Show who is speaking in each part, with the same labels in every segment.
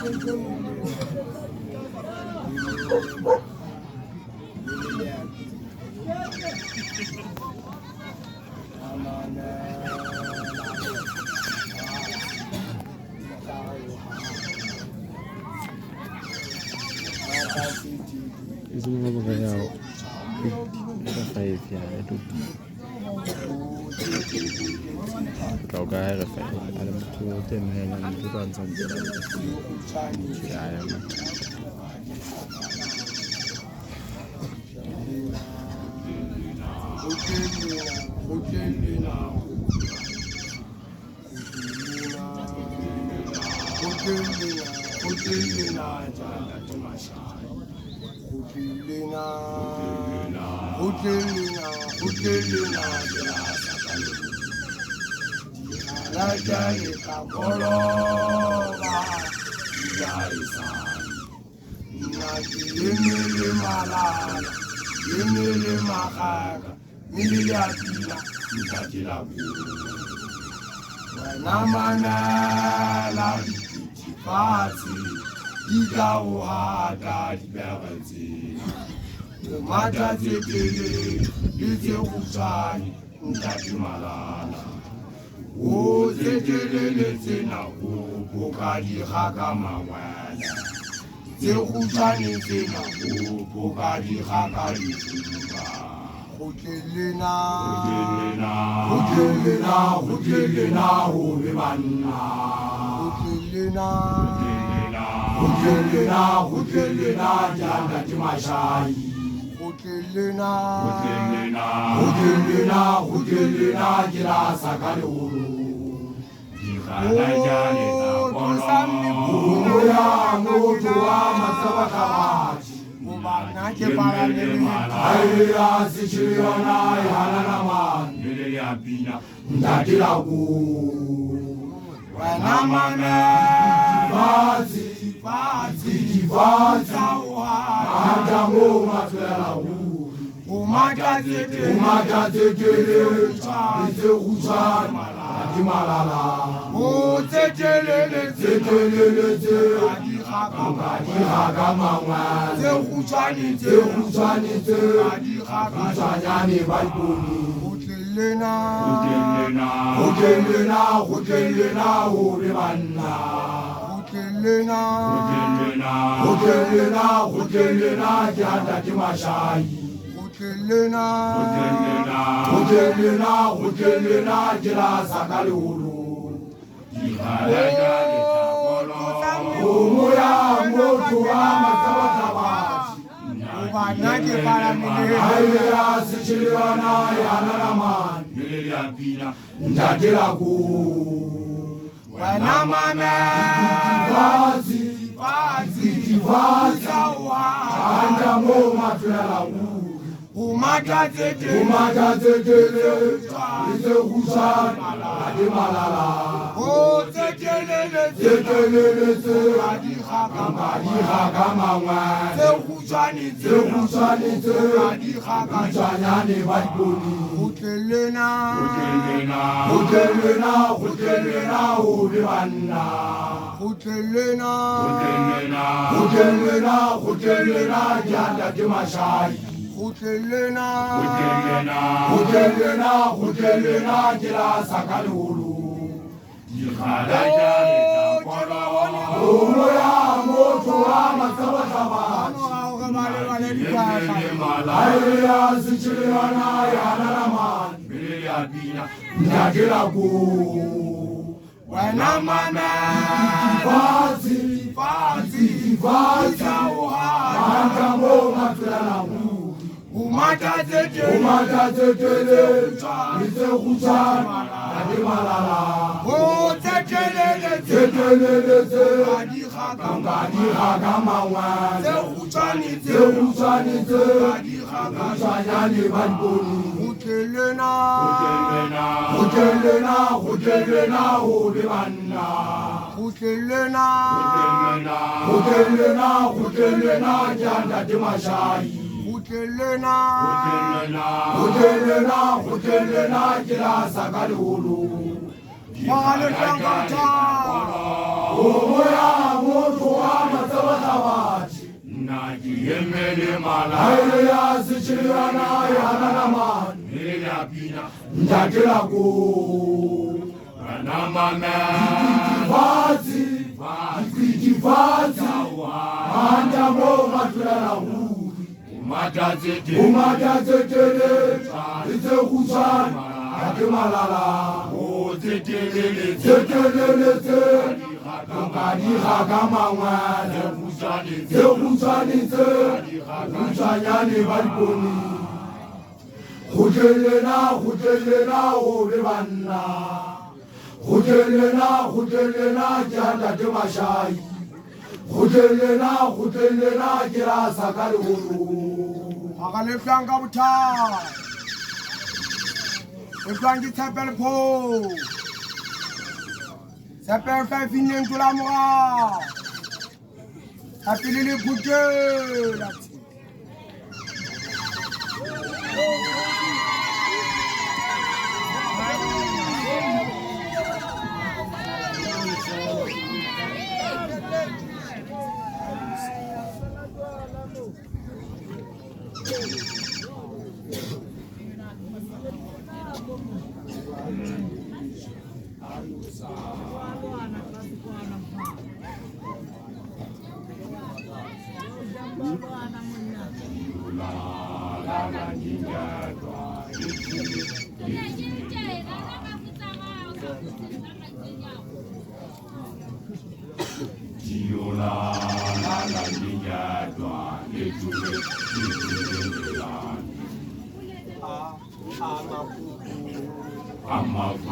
Speaker 1: Isso não vai real. Five ya itu. Kau kaya ka five. Alam tu ten yang itu kan sampai. Ya ya.
Speaker 2: Yemele mala ya sichirana ya nanaman Nila pina Ndakila ko Nanamana Kivazi Anda mo matulala Umadazekele Ize kuchana Ake malala Zekelele Kangani hakamangwa Zekujanitse Ujanyani balkoni Hujelena Ove banna Hujelena Janda Temashai Hujelena Kira Sakari Hulu Akalefanga buta Eflangi Tapel Po Sapel fa finen tout la moi. Appelez les goûteux là.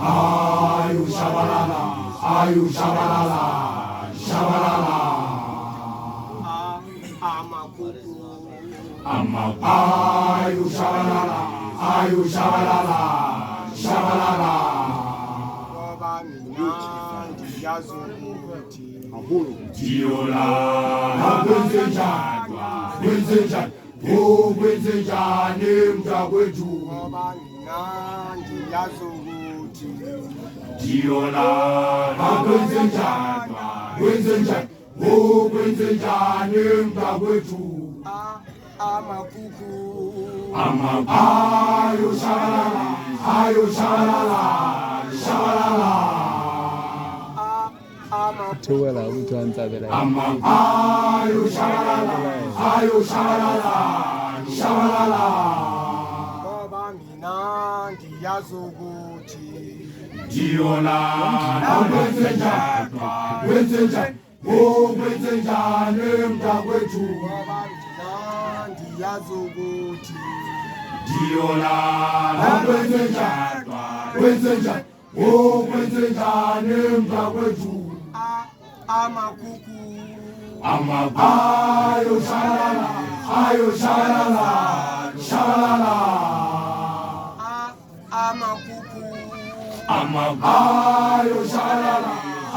Speaker 2: Ayu shabalala, ayu shabalala, shabalala. Ayu shabalala, ayu shabalala, shabalala. Tiola, Gwenzenja, oh Gwenzenja, nemja gweju. Tiola, Gwenzenja, oh Gwenzenja, nemja gweju. Ayu shabalala, ayu shabalala, shabalala.
Speaker 1: Tuwala utuanza bila.
Speaker 2: Ayu shabalala, shabalala. Baba mina ndiyazokuthi. Tiola, Gwenzenja, oh Gwenzenja, nemja gweju. Yazoguti Diola Gwenzenja oh Gwenzenja nemja gweju amakuku ayo shabalala shabalala amakuku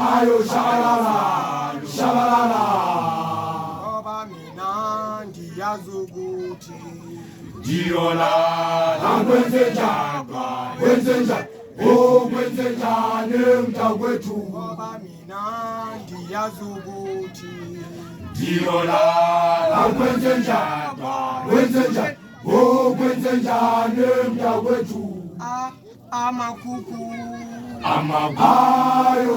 Speaker 2: ayo shabalala shabalala Yazuguti Diola Gwenzenja oh Gwenzenja nemja gwetu Baba mina ndiyazuguti Diola Gwenzenja oh Gwenzenja nemja gwetu amakuku ayo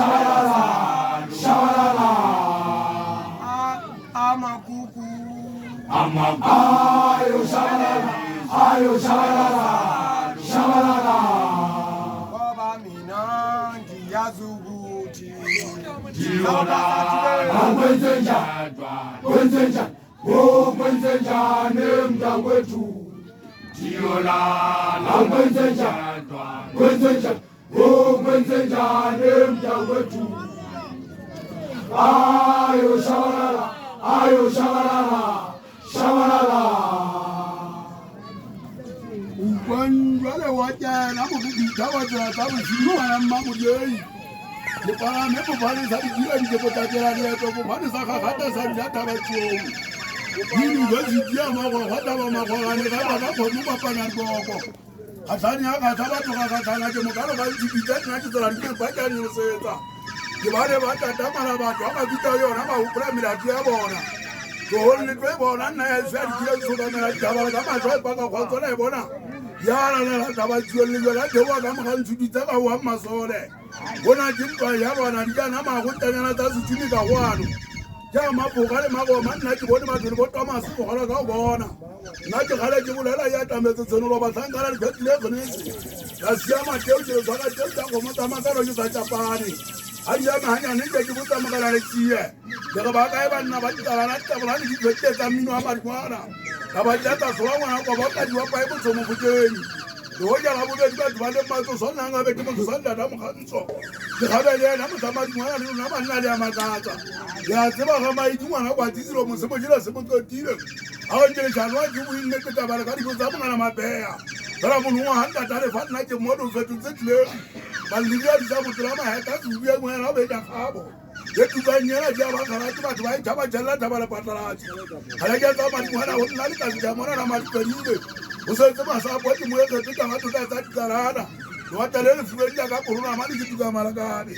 Speaker 2: shabalala shabalala amakuku ayo shabalala shabalala baba mina ndiyazuguti Diola Gwenzenja oh Gwenzenja nemja gwetu Diola Gwenzenja oh Gwenzenja nemja gwetu ayo shabalala shabalala Ubanjwale wajana mubita wajana tabushima ya mamujei Nipala mepo pale sabijira njepotajera leto Kupane saka hata sanjata bachomu Hini wezijia makwa hata wa makwa Ganekaba nako nuba panarboko Hasani haka sabatu kakatana Kemukalo bali jibijati nachizala Nike bacha niuseta Kibale bata tamala batu Haka vita yo nama upra mirati ya bona Golle twe bona na ya sa di so ba na taba ka ma twa ba ka khotso na bona ya la taba tshwele la dewa ka mo gantsi di tsa ka wa masole bona dintwa ya bona di kana ma go tanyana tsa sutuni ka gwano ja ma bogale ma go manna ke bone batho bo Thomas go gola ka bona nna ke gale ke bolela ya tametse tseno lo ba tsankala di betle gone la siama teo ke tsaka teo tsa go mo tamakalo ke sa Japane a ya mahanya ne ke botsa magala le tsie ke ba ka ba nna ba tsala na tsala di betle tsa mino a marwana ka ba tsa tswa ngwana go ba ka di wa pa e botso mo boteng ho ja la boteng ba ba le matso sona nga be ke mo sanda da mo khantsho ke gabe le na mo tsama di ngwana le na ba nna le a makatsa ya tseba ga mai di ngwana kwa tsiro mo se mo dira se mo totile a o ke janwa ke bo inne ke tabala ka di botsa mo ngana mabea bara mo nwa handa tare fa nna ke mo do fetu tsetle ba lidia di sa mo tsama ha ka tsubiya mo na be ka gabo ye tukanyela ja ba kana ke batho ba itaba jalla tabala patlalatshe ala ke tsa madi ngwana ho nna le ka ja mona na madi perile o se tsama sa bo ke mo ye ke ka ga tota tsa tsarana wa tale le fuwe ja ka corona mali ke tuka malakane